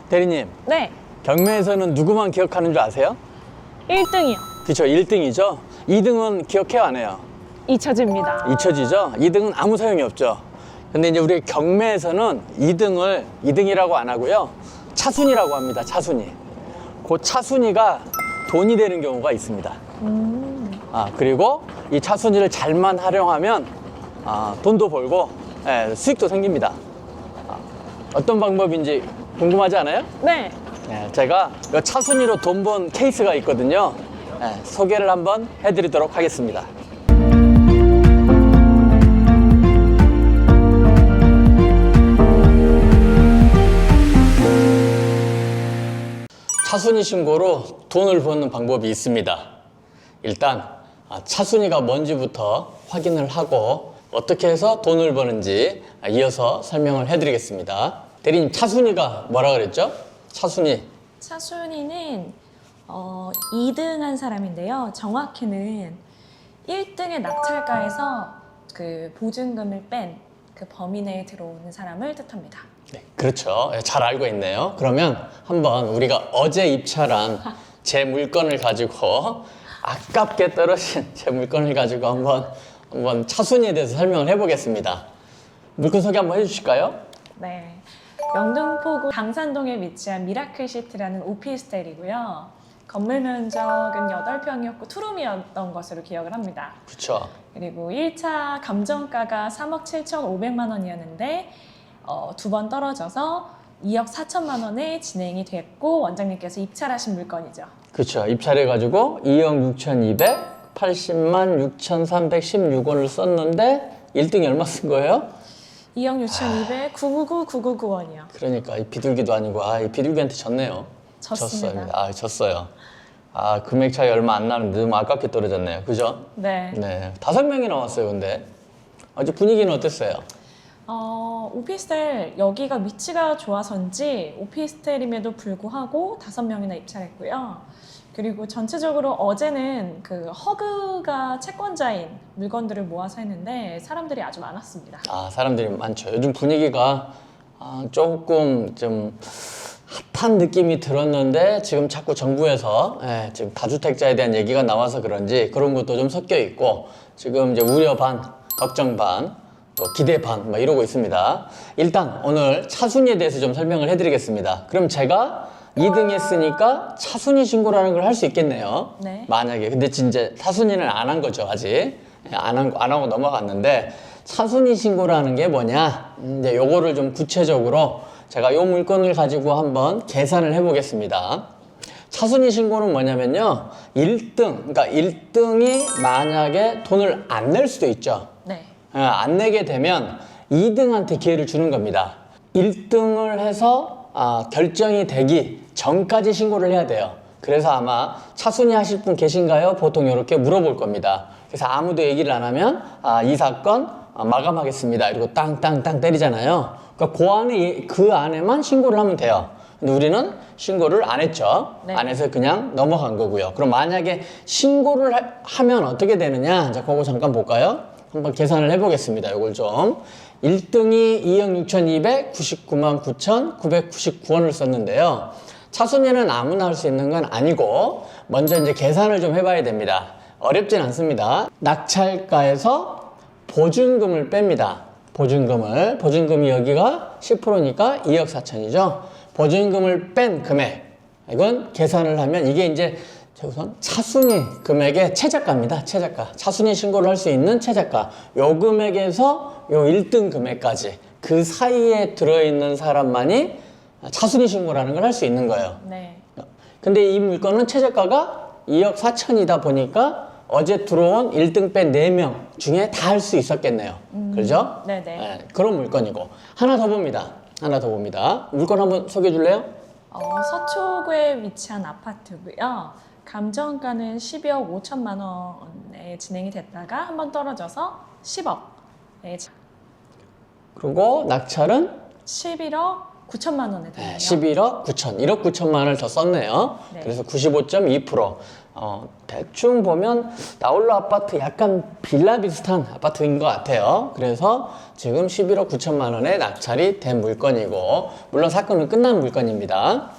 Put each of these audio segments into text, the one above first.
대리님, 네, 경매에서는 누구만 기억하는 줄 아세요? 1등이요. 그쵸, 1등이죠. 2등은 기억해요, 안 해요? 잊혀집니다. 잊혀지죠. 2등은 아무 소용이 없죠. 근데 이제 우리 경매에서는 2등을 2등이라고 안 하고요, 차순위라고 합니다. 차순위. 그 차순위가 돈이 되는 경우가 있습니다. 그리고 이 차순위를 잘만 활용하면 돈도 벌고 수익도 생깁니다. 어떤 방법인지 궁금하지 않아요? 네, 제가 이 차순위로 돈 번 케이스가 있거든요. 소개를 한번 해드리도록 하겠습니다. 차순위 신고로 돈을 버는 방법이 있습니다. 일단 차순위가 뭔지부터 확인을 하고 어떻게 해서 돈을 버는지 이어서 설명을 해드리겠습니다. 대리님, 차순위가 뭐라 그랬죠? 차순위. 차순위는 2등 한 사람인데요. 정확히는 1등의 낙찰가에서 그 보증금을 뺀 그 범위 내에 들어오는 사람을 뜻합니다. 네, 그렇죠. 잘 알고 있네요. 그러면 한번 우리가 어제 입찰한 제 물건을 가지고 아깝게 떨어진 제 물건을 가지고 한번 차순위에 대해서 설명을 해보겠습니다. 물건 소개 한번 해주실까요? 네, 영등포구 당산동에 위치한 미라클시티라는 오피스텔이고요. 건물 면적은 8평이었고 투룸이었던 것으로 기억을 합니다. 그렇죠. 그리고 1차 감정가가 3억 7,500만 원이었는데 두 번 떨어져서 2억 4천만 원에 진행이 됐고 원장님께서 입찰하신 물건이죠. 그렇죠. 입찰해가지고 2억 6,280만 6,316원을 썼는데 1등이 얼마 쓴 거예요? 2억 6,200, 999,999원이요. 그러니까 이 비둘기도 아니고 이 비둘기한테 졌네요. 졌습니다. 졌어요. 금액 차이 얼마 안 나는데 너무 아깝게 떨어졌네요. 그죠? 네. 네. 5명이 나왔어요, 근데. 아주 분위기는 어땠어요? 오피스텔 여기가 위치가 좋아서인지 오피스텔임에도 불구하고 5명이나 입찰했고요. 그리고 전체적으로 어제는 그 허그가 채권자인 물건들을 모아서 했는데 사람들이 아주 많았습니다. 사람들이 많죠. 요즘 분위기가 조금 좀 핫한 느낌이 들었는데 지금 자꾸 정부에서 지금 다주택자에 대한 얘기가 나와서 그런지 그런 것도 좀 섞여 있고 지금 이제 우려 반, 걱정 반, 또 기대 반 이러고 있습니다. 일단 오늘 차순위에 대해서 좀 설명을 해드리겠습니다. 그럼 제가 2등 했으니까 차순위 신고라는 걸 할 수 있겠네요. 네. 만약에. 근데 진짜 차순위는 안 한 거죠, 아직. 안 하고 넘어갔는데 차순위 신고라는 게 뭐냐? 이제 요거를 좀 구체적으로 제가 요 물건을 가지고 한번 계산을 해보겠습니다. 차순위 신고는 뭐냐면요, 1등, 그러니까 1등이 만약에 돈을 안 낼 수도 있죠. 네. 안 내게 되면 2등한테 기회를 주는 겁니다. 1등을 해서 결정이 되기 전까지 신고를 해야 돼요. 그래서 아마 차순위 하실 분 계신가요? 보통 이렇게 물어볼 겁니다. 그래서 아무도 얘기를 안 하면 이 사건 마감하겠습니다. 이러고 땅땅땅 때리잖아요. 그러니까 그 안에만 신고를 하면 돼요. 근데 우리는 신고를 안 했죠. 네. 안 해서 그냥 넘어간 거고요. 그럼 만약에 신고를 하면 어떻게 되느냐? 자, 그거 잠깐 볼까요? 한번 계산을 해보겠습니다. 이걸 좀. 1등이 2억 6,299만 9,999원을 썼는데요. 차순위는 아무나 할 수 있는 건 아니고 먼저 이제 계산을 좀 해봐야 됩니다. 어렵진 않습니다. 낙찰가에서 보증금을 빼니다. 보증금이 여기가 10%니까 2억 4천이죠. 보증금을 뺀 금액, 이건 계산을 하면 이게 이제 우선 차순위 금액의 최저가입니다. 최저가. 차순위 신고를 할 수 있는 최저가. 요 금액에서 요 1등 금액까지 그 사이에 들어있는 사람만이 차순위 신고라는 걸 할 수 있는 거예요. 네. 근데 이 물건은 최저가가 2억 4천이다 보니까 어제 들어온 1등 뺀 4명 중에 다 할 수 있었겠네요. 그렇죠? 네네. 그런 물건이고. 하나 더 봅니다. 물건 한번 소개해 줄래요? 서초구에 위치한 아파트고요. 감정가는 12억 5천만 원에 진행이 됐다가 한번 떨어져서 10억. 그리고 낙찰은 11억 9천만 원에 됐네요. 11억 9천. 1억 9천만 원을 더 썼네요. 네. 그래서 95.2%. 대충 보면 나홀로 아파트 약간 빌라 비슷한 아파트인 것 같아요. 그래서 지금 11억 9천만 원에 낙찰이 된 물건이고, 물론 사건은 끝난 물건입니다.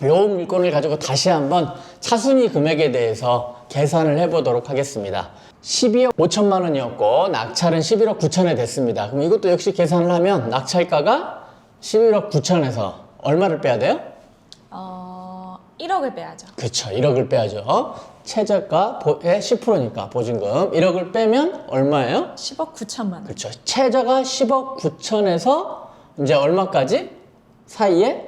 이 물건을 가지고 다시 한번 차순위 금액에 대해서 계산을 해보도록 하겠습니다. 12억 5천만 원이었고 낙찰은 11억 9천에 됐습니다. 그럼 이것도 역시 계산을 하면 낙찰가가 11억 9천에서 얼마를 빼야 돼요? 1억을 빼야죠. 그렇죠. 1억을 빼야죠. 최저가의 10%니까 보증금 1억을 빼면 얼마예요? 10억 9천만 원. 그렇죠. 최저가 10억 9천에서 이제 얼마까지? 사이에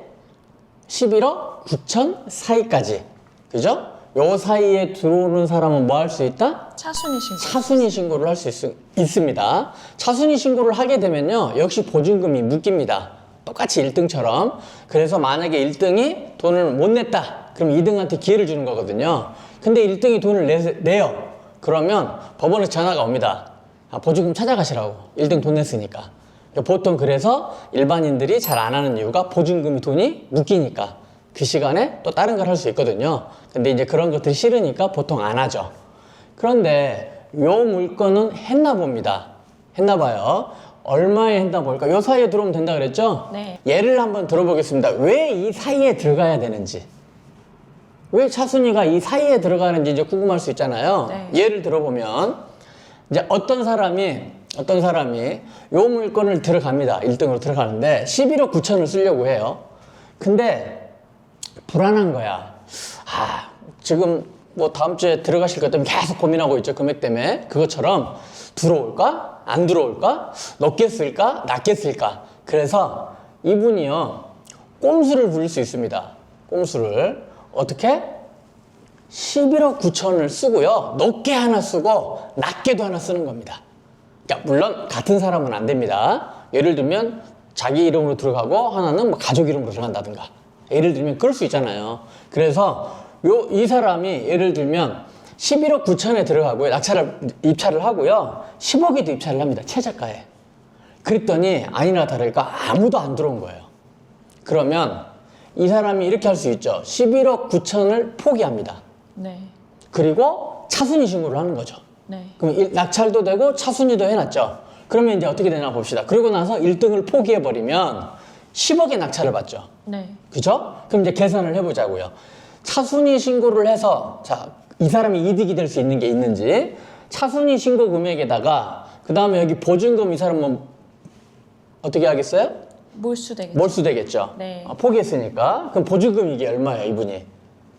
11억 9천 사이까지. 그죠? 요 사이에 들어오는 사람은 뭐 할 수 있다? 차순위 신고. 차순위 신고를 할 수 있습니다. 차순위 신고를 하게 되면요, 역시 보증금이 묶입니다. 똑같이 1등처럼. 그래서 만약에 1등이 돈을 못 냈다, 그럼 2등한테 기회를 주는 거거든요. 근데 1등이 돈을 내요. 그러면 법원에서 전화가 옵니다. 보증금 찾아가시라고. 1등 돈 냈으니까. 보통 그래서 일반인들이 잘 안 하는 이유가 보증금이 돈이 묶이니까 그 시간에 또 다른 걸 할 수 있거든요. 근데 이제 그런 것들이 싫으니까 보통 안 하죠. 그런데 요 물건은 했나 봅니다. 했나 봐요. 얼마에 했나 볼까? 요 사이에 들어오면 된다 그랬죠? 네. 예를 한번 들어보겠습니다. 왜 이 사이에 들어가야 되는지, 왜 차순위가 이 사이에 들어가는지 이제 궁금할 수 있잖아요. 네. 예를 들어보면 이제 어떤 사람이 요 물건을 들어갑니다. 1등으로 들어가는데 11억 9천을 쓰려고 해요. 근데 불안한 거야. 지금 뭐 다음 주에 들어가실 것 때문에 계속 고민하고 있죠. 금액 때문에. 그것처럼 들어올까? 안 들어올까? 높게 쓸까? 낮게 쓸까? 그래서 이분이요, 꼼수를 부릴 수 있습니다. 꼼수를. 어떻게? 11억 9천을 쓰고요, 높게 하나 쓰고 낮게도 하나 쓰는 겁니다. 그러니까 물론 같은 사람은 안 됩니다. 예를 들면 자기 이름으로 들어가고 하나는 뭐 가족 이름으로 들어간다든가, 예를 들면 그럴 수 있잖아요. 그래서 이 사람이 예를 들면 11억 9천에 들어가고요, 입찰을 하고요, 10억에도 입찰을 합니다. 최저가에. 그랬더니 아니나 다를까 아무도 안 들어온 거예요. 그러면 이 사람이 이렇게 할 수 있죠. 11억 9천을 포기합니다. 네. 그리고 차순위 신고를 하는 거죠. 네. 그럼 낙찰도 되고 차순위도 해놨죠. 그러면 이제 어떻게 되나 봅시다. 그러고 나서 1등을 포기해버리면 10억의 낙찰을 받죠. 네. 그죠? 그럼 이제 계산을 해보자고요. 차순위 신고를 해서, 자, 이 사람이 이득이 될 수 있는 게 있는지, 차순위 신고 금액에다가, 그 다음에 여기 보증금 이 사람은 어떻게 하겠어요? 몰수되겠죠. 몰수되겠죠. 네. 포기했으니까. 그럼 보증금 이게 얼마예요, 이분이?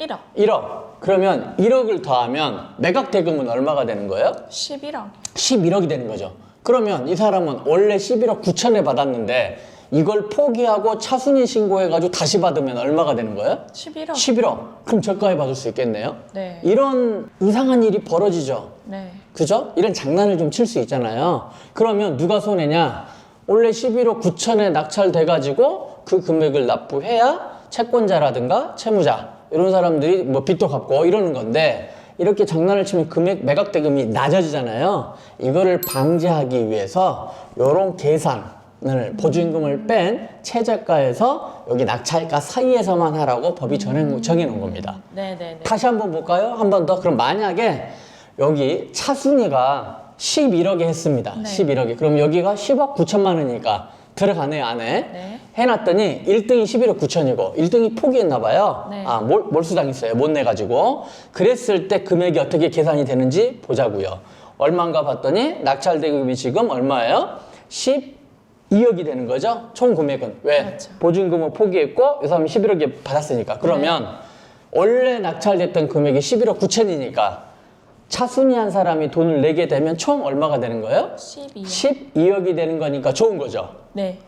1억. 1억. 그러면 1억을 더하면 매각 대금은 얼마가 되는 거예요? 11억. 11억이 되는 거죠. 그러면 이 사람은 원래 11억 9천에 받았는데 이걸 포기하고 차순위 신고해가지고 다시 받으면 얼마가 되는 거예요? 11억. 11억. 그럼 저가에 받을 수 있겠네요? 네. 이런 이상한 일이 벌어지죠. 네. 그죠? 이런 장난을 좀 칠 수 있잖아요. 그러면 누가 손해냐? 원래 11억 9천에 낙찰돼가지고 그 금액을 납부해야 채권자라든가 채무자, 이런 사람들이 뭐 빚도 갚고 이러는 건데, 이렇게 장난을 치면 매각 대금이 낮아지잖아요. 이거를 방지하기 위해서 이런 계산을, 보증금을 뺀 최저가에서 여기 낙찰가 사이에서만 하라고 법이 정해놓은 겁니다. 네네네. 다시 한번 볼까요? 한 번 더. 그럼 만약에 여기 차순위가 11억에 했습니다. 네. 11억에. 그럼 여기가 10억 9천만 원이니까 들어가네요, 안에. 네. 해놨더니 1등이 11억 9천이고 1등이 포기했나봐요. 네. 몰수당했어요. 못 내가지고. 그랬을 때 금액이 어떻게 계산이 되는지 보자고요. 얼마인가 봤더니 낙찰 대금이 지금 얼마예요? 12억이 되는 거죠. 총 금액은. 왜? 그렇죠. 보증금을 포기했고 이 사람이 11억에 받았으니까. 그러면 원래 낙찰됐던 금액이 11억 9천이니까 차순위한 사람이 돈을 내게 되면 총 얼마가 되는 거예요? 12억. 12억이 되는 거니까 좋은 거죠. 네.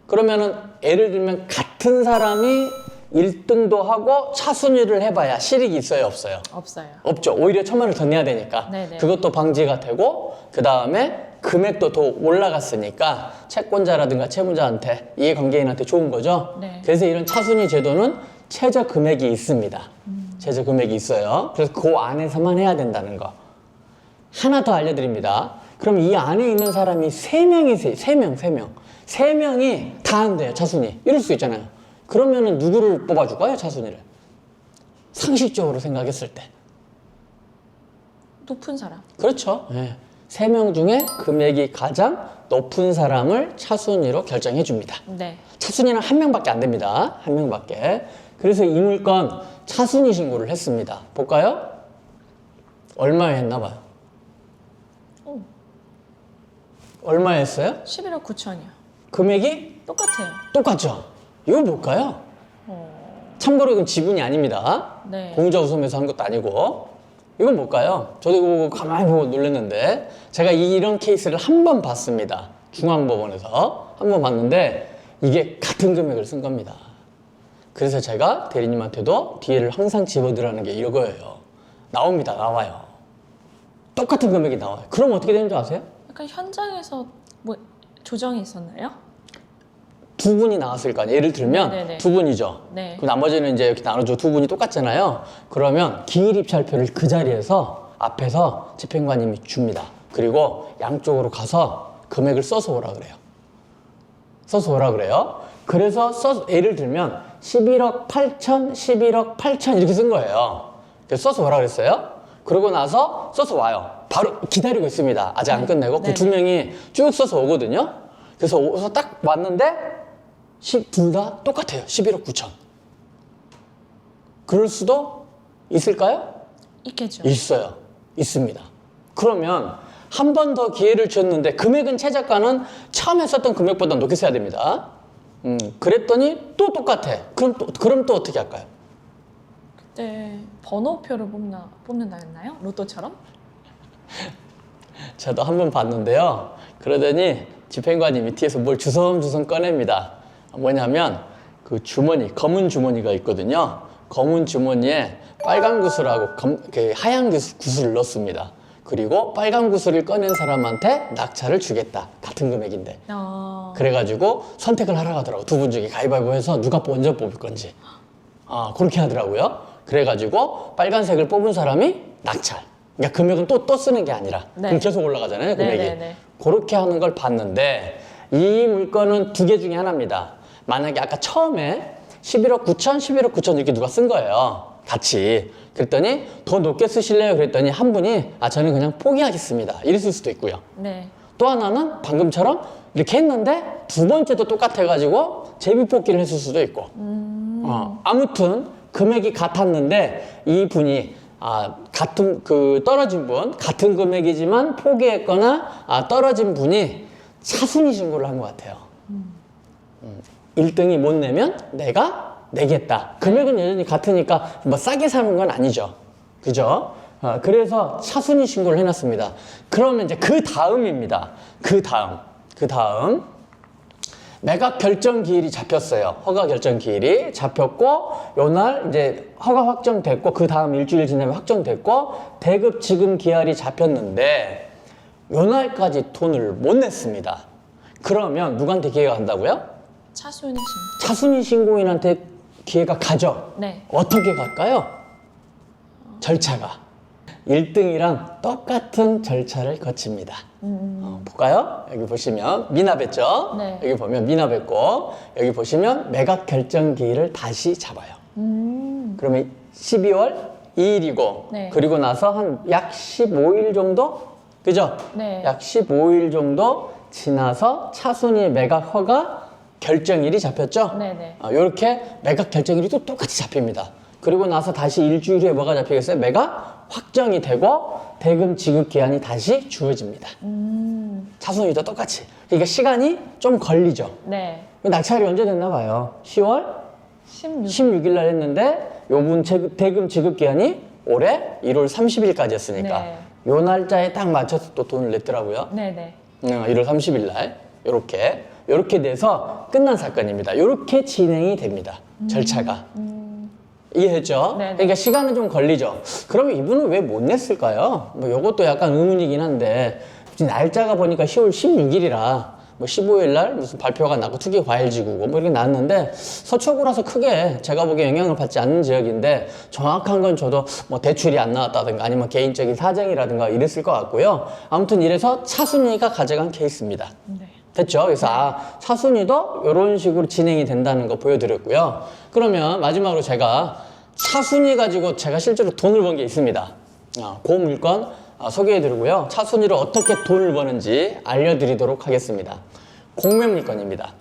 그러면은 예를 들면 같은 사람이 1등도 하고 차순위를 해봐야 실익이 있어요, 없어요? 없어요. 없죠. 오히려 1,000만 원을 더 내야 되니까. 네네. 그것도 방지가 되고, 그 다음에 금액도 더 올라갔으니까 채권자라든가 채무자한테, 이해관계인한테 좋은 거죠. 네. 그래서 이런 차순위 제도는 최저 금액이 있습니다. 최저 금액이 있어요. 그래서 그 안에서만 해야 된다는 거. 하나 더 알려드립니다. 그럼 이 안에 있는 사람이 3명이 다 한대요, 차순위. 이럴 수 있잖아요. 그러면은 누구를 뽑아줄까요, 차순위를? 상식적으로 생각했을 때. 높은 사람. 그렇죠. 예. 3명 중에 금액이 가장 높은 사람을 차순위로 결정해 줍니다. 네. 차순위는 1명밖에 안 됩니다. 1명밖에. 그래서 이 물건 차순위 신고를 했습니다. 볼까요? 얼마에 했나 봐요. 오, 얼마에 했어요? 11억 9천이요. 금액이 똑같아요. 똑같죠? 이거 뭘까요? 어, 참고로 이건 지분이 아닙니다. 네. 공유자 우선에서 한 것도 아니고. 이건 뭘까요? 저도 이거 보고 가만히 보고 놀랐는데 제가 이런 케이스를 한 번 봤습니다. 중앙법원에서 한 번 봤는데 이게 같은 금액을 쓴 겁니다. 그래서 제가 대리님한테도 뒤에를 항상 집어들라는 게 이거예요. 나옵니다. 나와요. 똑같은 금액이 나와요. 그럼 어떻게 되는 줄 아세요? 약간 현장에서 뭐 조정이 있었나요? 두 분이 나왔을 거 아니에요. 예를 들면 네네네. 두 분이죠. 네. 그 나머지는 이제 이렇게 나눠줘. 두 분이 똑같잖아요. 그러면 기일 입찰표를 그 자리에서 앞에서 집행관님이 줍니다. 그리고 양쪽으로 가서 금액을 써서 오라 그래요. 써서 오라 그래요. 그래서 예를 들면 11억 8천, 11억 8천 이렇게 쓴 거예요. 그래서 써서 오라 그랬어요. 그러고 나서 써서 와요. 바로 기다리고 있습니다. 아직 안 네. 끝내고 그 네네. 두 명이 쭉 써서 오거든요. 그래서 오서 딱 왔는데 둘 다 똑같아요. 11억 9천. 그럴 수도 있을까요? 있겠죠. 있어요. 있습니다. 그러면 한 번 더 기회를 줬는데 금액은 최저가는 처음에 썼던 금액보다 높게 써야 됩니다. 그랬더니 또 똑같아. 그럼 또 어떻게 할까요? 그때 번호표를 뽑는다 했나요? 로또처럼? 저도 한 번 봤는데요. 그러더니 집행관님이 뒤에서 뭘 주섬주섬 꺼냅니다. 뭐냐면 그 주머니, 검은 주머니가 있거든요. 검은 주머니에 빨간 구슬하고 하얀 구슬을 넣습니다. 그리고 빨간 구슬을 꺼낸 사람한테 낙찰을 주겠다. 같은 금액인데. 그래가지고 선택을 하라고 하더라고. 두 분 중에 가위바위보 해서 누가 먼저 뽑을 건지. 그렇게 하더라고요. 그래가지고 빨간색을 뽑은 사람이 낙찰. 그러니까 금액은 또 쓰는 게 아니라. 네. 그럼 계속 올라가잖아요, 금액이. 네네네. 그렇게 하는 걸 봤는데 이 물건은 두 개 중에 하나입니다. 만약에 아까 처음에 11억 9천, 11억 9천 이렇게 누가 쓴 거예요. 같이. 그랬더니 더 높게 쓰실래요? 그랬더니 한 분이 저는 그냥 포기하겠습니다. 이랬을 수도 있고요. 네. 또 하나는 방금처럼 이렇게 했는데 두 번째도 똑같아가지고 제비뽑기를 했을 수도 있고. 아무튼 금액이 같았는데 이 분이 같은 떨어진 분 같은 금액이지만 포기했거나 떨어진 분이 차순위 신고를 한 것 같아요. 1등이 못 내면 내가 내겠다. 금액은 여전히 같으니까 뭐 싸게 사는 건 아니죠. 그죠? 그래서 차순위 신고를 해놨습니다. 그러면 이제 그 다음입니다. 그 다음 매각 결정 기일이 잡혔어요. 허가 결정 기일이 잡혔고 요날 이제 허가 확정됐고 그 다음 일주일 지나면 확정됐고 대급 지급 기한이 잡혔는데 요날까지 돈을 못 냈습니다. 그러면 누구한테 기회가 간다고요? 차순위 신고. 차순위 신고인한테 기회가 가죠. 네. 어떻게 갈까요? 절차가 1등이랑 똑같은 절차를 거칩니다. 볼까요? 여기 보시면 미납했죠? 네. 여기 보면 미납했고 여기 보시면 매각 결정 기일을 다시 잡아요. 그러면 12월 2일이고 네. 그리고 나서 한 약 15일 정도? 그죠? 네. 약 15일 정도 지나서 차순위 매각 허가 결정일이 잡혔죠? 네네. 이렇게 매각 결정일이 또 똑같이 잡힙니다. 그리고 나서 다시 일주일 후에 뭐가 잡히겠어요? 매각 확정이 되고 대금 지급 기한이 다시 주어집니다. 차순위도 똑같이. 그러니까 시간이 좀 걸리죠. 네. 낙찰이 언제 됐나 봐요. 10월 16일 날 했는데 요분 대금 지급 기한이 올해 1월 30일까지였으니까 네. 요 날짜에 딱 맞춰서 또 돈을 냈더라고요. 네네. 1월 30일 날 요렇게 돼서 끝난 사건입니다. 요렇게 진행이 됩니다. 절차가. 이해했죠? 네네. 그러니까 시간은 좀 걸리죠. 그러면 이분은 왜 못 냈을까요? 뭐 요것도 약간 의문이긴 한데 날짜가 보니까 10월 16일이라 뭐 15일 날 무슨 발표가 나고 투기 과일지구고 뭐 이렇게 나왔는데 서초구라서 크게 제가 보기에 영향을 받지 않는 지역인데 정확한 건 저도 뭐 대출이 안 나왔다든가 아니면 개인적인 사정이라든가 이랬을 것 같고요. 아무튼 이래서 차순위가 가져간 케이스입니다. 네. 됐죠? 그래서 차순위도 이런 식으로 진행이 된다는 거 보여드렸고요. 그러면 마지막으로 제가 차순위 가지고 제가 실제로 돈을 번 게 있습니다. 그 물건 소개해드리고요. 차순위로 어떻게 돈을 버는지 알려드리도록 하겠습니다. 공매물건입니다.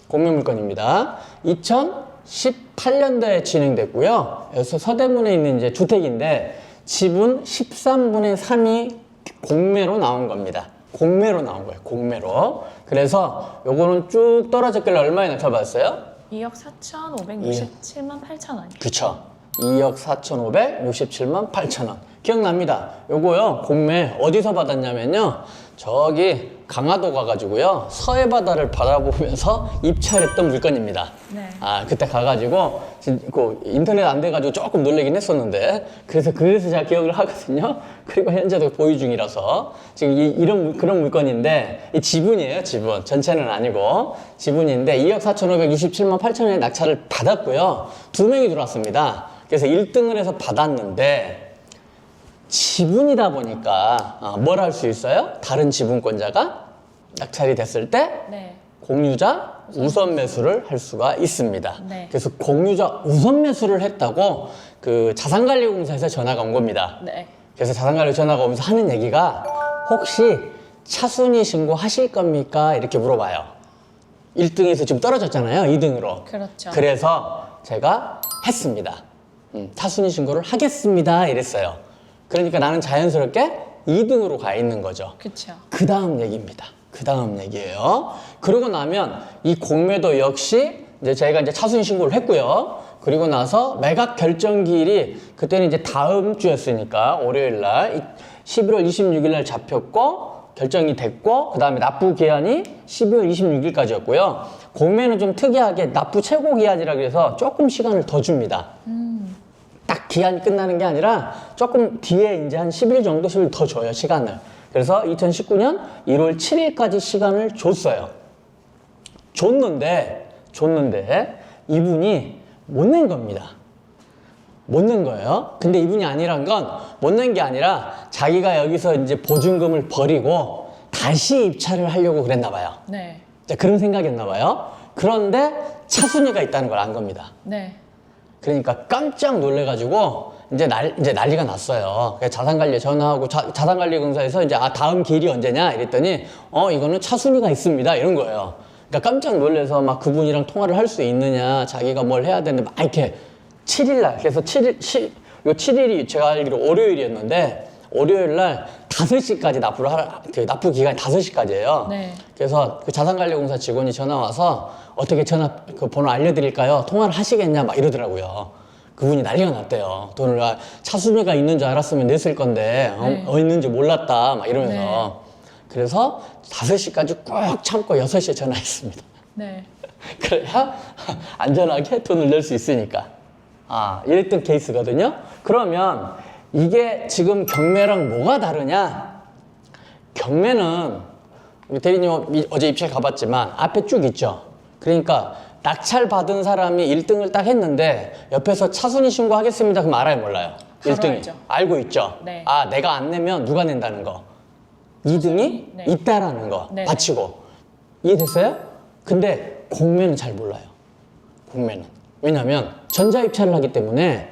공매물건입니다. 2018년도에 진행됐고요. 여기서 서대문에 있는 이제 주택인데 지분 13분의 3이 공매로 나온 겁니다. 공매로 나온 거예요. 공매로. 그래서 요거는 쭉 떨어졌길래 얼마에 나타봤어요? 2억 4,567만 8천 원이요. 그쵸. 2억 4,567만 8천 원. 기억납니다. 요거요, 공매 어디서 받았냐면요. 저기 강화도 가가지고요. 서해바다를 바라보면서 입찰했던 물건입니다. 네. 그때 가가지고 그 인터넷 안 돼가지고 조금 놀라긴 했었는데 그래서 제가 기억을 하거든요. 그리고 현재도 보유 중이라서 지금 그런 물건인데 이 지분이에요. 지분 전체는 아니고 지분인데 2억 4,527만 8천 원의 낙찰을 받았고요. 2명이 들어왔습니다. 그래서 1등을 해서 받았는데 지분이다 보니까 뭘 할 수 있어요? 다른 지분권자가 낙찰이 됐을 때 네. 공유자 우선 매수를 할 수가 있습니다. 네. 그래서 공유자 우선 매수를 했다고 그 자산관리공사에서 전화가 온 겁니다. 네. 그래서 자산관리 전화가 오면서 하는 얘기가 혹시 차순위 신고하실 겁니까? 이렇게 물어봐요. 1등에서 지금 떨어졌잖아요. 2등으로. 그렇죠. 그래서 제가 했습니다. 차순위 신고를 하겠습니다. 이랬어요. 그러니까 나는 자연스럽게 2등으로 가 있는 거죠. 그렇죠. 그 다음 얘기입니다. 그 다음 얘기예요. 그러고 나면 이 공매도 역시 이제 저희가 이제 차순위 신고를 했고요. 그리고 나서 매각 결정기일이 그때는 이제 다음 주였으니까 월요일 날 11월 26일 날 잡혔고 결정이 됐고 그 다음에 납부 기한이 12월 26일까지였고요. 공매는 좀 특이하게 납부 최고 기한이라 그래서 조금 시간을 더 줍니다. 딱 기한이 끝나는 게 아니라 조금 뒤에 이제 한 10일 정도 더 줘요, 시간을. 그래서 2019년 1월 7일까지 시간을 줬어요. 줬는데 이분이 못 낸 겁니다. 못 낸 거예요. 근데 이분이 아니란 건 못 낸 게 아니라 자기가 여기서 이제 보증금을 버리고 다시 입찰을 하려고 그랬나 봐요. 네. 그런 생각이었나 봐요. 그런데 차순위가 있다는 걸 안 겁니다. 네. 그러니까 깜짝 놀래가지고 이제 난리가 났어요. 그래서 자산관리에 전화하고 자산관리공사에서 이제 다음 기일이 언제냐 이랬더니 이거는 차순위가 있습니다 이런 거예요. 그러니까 깜짝 놀래서 막 그분이랑 통화를 할 수 있느냐 자기가 뭘 해야 되는데 막 이렇게 7일날 그래서 7일이 제가 알기로 월요일이었는데 월요일날 5시까지 납부 기간이 5시까지예요. 네. 그래서 그 자산관리공사 직원이 전화 와서 어떻게 그 번호 알려드릴까요? 통화를 하시겠냐? 막 이러더라고요. 그분이 난리가 났대요. 돈을 차순위가 있는 줄 알았으면 냈을 건데 네. 있는지 몰랐다 막 이러면서 네. 그래서 5시까지 꾹 참고 6시에 전화했습니다. 네. 그래야 안전하게 돈을 낼 수 있으니까. 이랬던 케이스거든요. 그러면 이게 지금 경매랑 뭐가 다르냐? 경매는 대리님 어제 입찰 가봤지만 앞에 쭉 있죠. 그러니까 낙찰 받은 사람이 1등을 딱 했는데 옆에서 차순위 신고하겠습니다. 그럼 알아요, 몰라요? 바로 1등이 알죠. 알고 있죠. 네. 내가 안 내면 누가 낸다는 거. 2등이 네. 있다라는 거 네. 받치고. 이해됐어요? 근데 공매는 잘 몰라요. 공매는. 왜냐면 전자입찰을 하기 때문에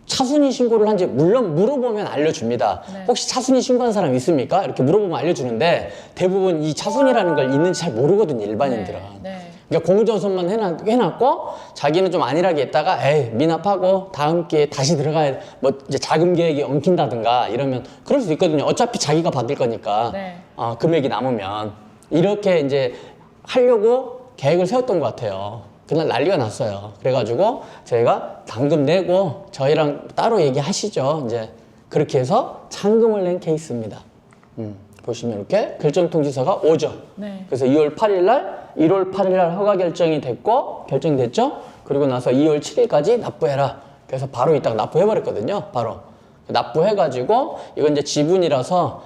차순위 신고를 한지 물론 물어보면 알려줍니다. 네. 혹시 차순위 신고한 사람 있습니까? 이렇게 물어보면 알려주는데 대부분 이 차순위라는 걸 있는지 잘 모르거든요, 일반인들은. 네. 그러니까 공정선만 해놨고 자기는 좀 안일하게 했다가 미납하고 다음 기회에 다시 들어가야 뭐 이제 자금 계획이 엉킨다든가 이러면 그럴 수 있거든요. 어차피 자기가 받을 거니까 네. 금액이 남으면 이렇게 이제 하려고 계획을 세웠던 것 같아요. 그날 난리가 났어요. 그래가지고 저희가 당금 내고 저희랑 따로 얘기하시죠. 이제 그렇게 해서 잔금을 낸 케이스입니다. 보시면 이렇게 결정통지서가 오죠. 네. 그래서 1월 8일날 허가 결정이 됐죠. 그리고 나서 2월 7일까지 납부해라. 그래서 바로 이따가 납부해버렸거든요. 바로 납부해가지고 이건 이제 지분이라서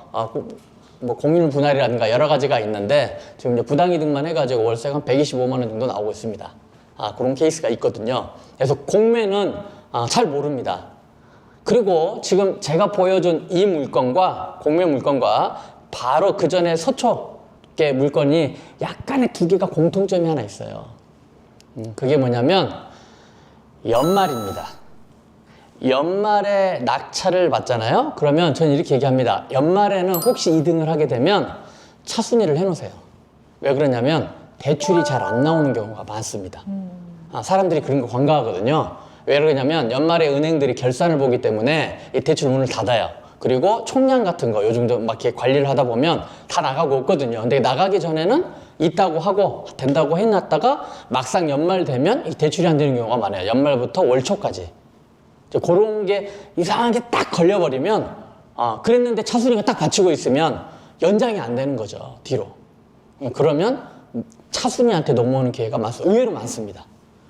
뭐 공유 분할이라든가 여러 가지가 있는데 지금 이제 부당이득만 해가지고 월세가 한 125만 원 정도 나오고 있습니다. 그런 케이스가 있거든요. 그래서 공매는 잘 모릅니다. 그리고 지금 제가 보여준 이 물건과 공매 물건과 바로 그 전에 서초의 물건이 약간의 두 개가 공통점이 하나 있어요. 그게 뭐냐면 연말입니다. 연말에 낙찰을 받잖아요. 그러면 저는 이렇게 얘기합니다. 연말에는 혹시 2등을 하게 되면 차순위를 해놓으세요. 왜 그러냐면 대출이 잘 안 나오는 경우가 많습니다. 사람들이 그런 거 관가하거든요. 왜 그러냐면 연말에 은행들이 결산을 보기 때문에 이 대출 문을 닫아요. 그리고 총량 같은 거 요즘도 막 이렇게 관리를 하다 보면 다 나가고 없거든요. 근데 나가기 전에는 있다고 하고 된다고 해놨다가 막상 연말 되면 이 대출이 안 되는 경우가 많아요. 연말부터 월 초까지. 그런 게 이상하게 딱 걸려버리면 그랬는데 차순위가 딱 받치고 있으면 연장이 안 되는 거죠. 뒤로. 그러면 차순위한테 넘어오는 기회가 의외로 많습니다.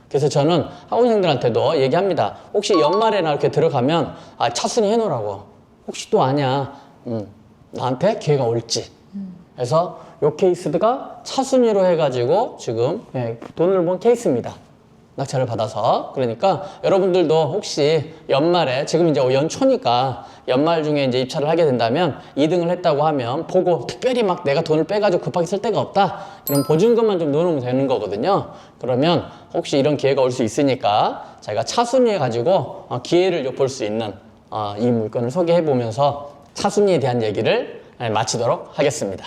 그래서 저는 학원생들한테도 얘기합니다. 혹시 연말에나 이렇게 들어가면 차순위 해놓으라고. 혹시 또 아냐 나한테 기회가 올지. 그래서 요 케이스가 차순위로 해가지고 지금 돈을 번 케이스입니다. 낙찰을 받아서. 그러니까 여러분들도 혹시 연말에 지금 이제 연초니까 연말 중에 이제 입찰을 하게 된다면 2등을 했다고 하면 보고 특별히 막 내가 돈을 빼가지고 급하게 쓸 데가 없다. 그럼 보증금만 좀 넣어놓으면 되는 거거든요. 그러면 혹시 이런 기회가 올 수 있으니까 제가 차순위에 가지고 기회를 엿볼 수 있는 이 물건을 소개해 보면서 차순위에 대한 얘기를 마치도록 하겠습니다.